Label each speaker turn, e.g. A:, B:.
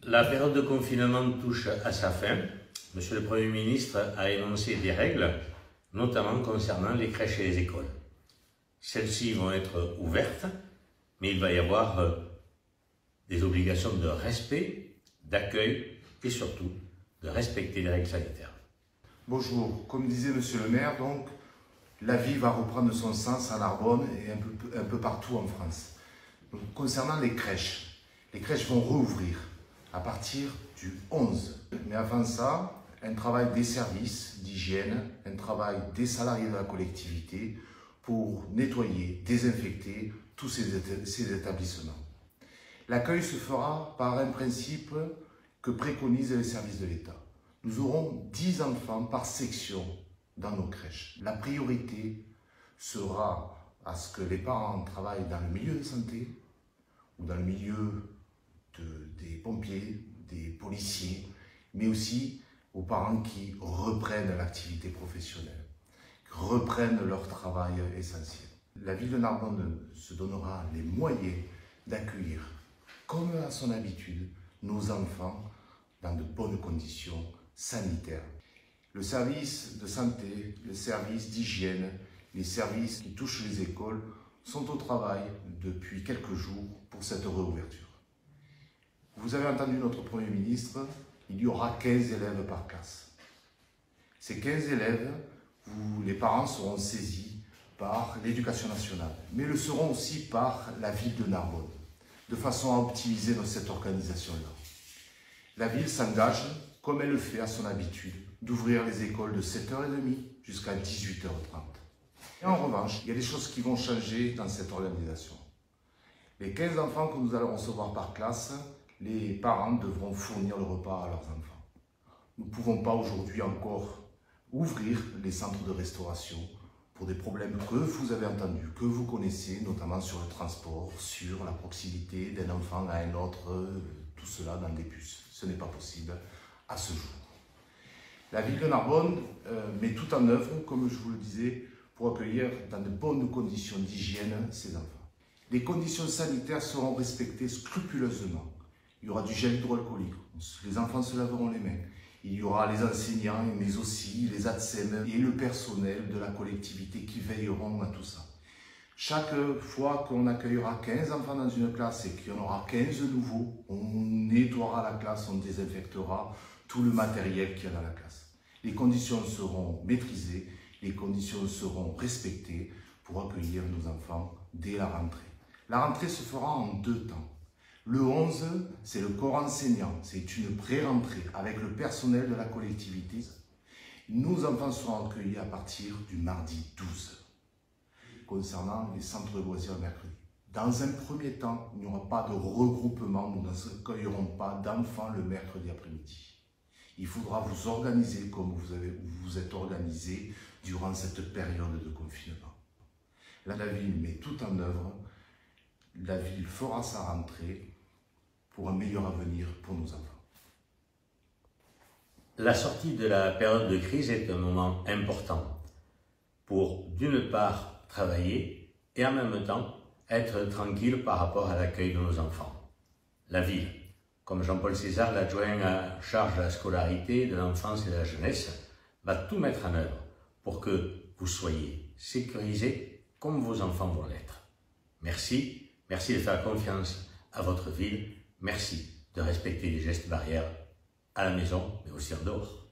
A: La période de confinement touche à sa fin. Monsieur le Premier ministre a énoncé des règles, notamment concernant les crèches et les écoles. Celles-ci vont être ouvertes, mais il va y avoir des obligations de respect, d'accueil et surtout de respecter les règles sanitaires.
B: Bonjour, comme disait Monsieur le maire, donc, la vie va reprendre son sens à Narbonne et un peu partout en France. Donc, concernant les crèches vont rouvrir à partir du 11. Mais avant ça, un travail des services d'hygiène, un travail des salariés de la collectivité pour nettoyer, désinfecter tous ces établissements. L'accueil se fera par un principe que préconisent les services de l'État. Nous aurons 10 enfants par section dans nos crèches. La priorité sera à ce que les parents travaillent dans le milieu de santé ou dans le milieu des pompiers, des policiers, mais aussi aux parents qui reprennent l'activité professionnelle, qui reprennent leur travail essentiel. La ville de Narbonne se donnera les moyens d'accueillir, comme à son habitude, nos enfants dans de bonnes conditions sanitaires. Le service de santé, le service d'hygiène, les services qui touchent les écoles sont au travail depuis quelques jours pour cette réouverture. Vous avez entendu notre Premier ministre, il y aura 15 élèves par classe. Ces 15 élèves, les parents seront saisis par l'Éducation nationale, mais le seront aussi par la ville de Narbonne, de façon à optimiser cette organisation-là. La ville s'engage, comme elle le fait à son habitude, d'ouvrir les écoles de 7h30 jusqu'à 18h30. Et en revanche, il y a des choses qui vont changer dans cette organisation. Les 15 enfants que nous allons recevoir par classe, les parents devront fournir le repas à leurs enfants. Nous ne pouvons pas aujourd'hui encore ouvrir les centres de restauration pour des problèmes que vous avez entendus, que vous connaissez, notamment sur le transport, sur la proximité d'un enfant à un autre, tout cela dans des bus. Ce n'est pas possible à ce jour. La ville de Narbonne met tout en œuvre, comme je vous le disais, pour accueillir dans de bonnes conditions d'hygiène ces enfants. Les conditions sanitaires seront respectées scrupuleusement. Il y aura du gel hydroalcoolique, les enfants se laveront les mains. Il y aura les enseignants, mais aussi les ATSEM et le personnel de la collectivité qui veilleront à tout ça. Chaque fois qu'on accueillera 15 enfants dans une classe et qu'il y en aura 15 nouveaux, on nettoiera la classe, on désinfectera tout le matériel qu'il y a dans la classe. Les conditions seront maîtrisées, les conditions seront respectées pour accueillir nos enfants dès la rentrée. La rentrée se fera en 2 temps. Le 11, c'est le corps enseignant, c'est une pré-rentrée avec le personnel de la collectivité. Nos enfants seront accueillis à partir du mardi 12. Concernant les centres de loisirs mercredi. Dans un premier temps, il n'y aura pas de regroupement, nous n'accueillerons pas d'enfants le mercredi après-midi. Il faudra vous organiser comme vous vous êtes organisé durant cette période de confinement. Là, la ville met tout en œuvre, la ville fera sa rentrée pour un meilleur avenir pour nos enfants.
A: La sortie de la période de crise est un moment important pour, d'une part, travailler et en même temps être tranquille par rapport à l'accueil de nos enfants. La ville, comme Jean-Paul César, l'adjoint à charge de la scolarité, de l'enfance et de la jeunesse, va tout mettre en œuvre pour que vous soyez sécurisés comme vos enfants vont l'être. Merci, merci de faire confiance à votre ville, merci de respecter les gestes barrières à la maison mais aussi en dehors.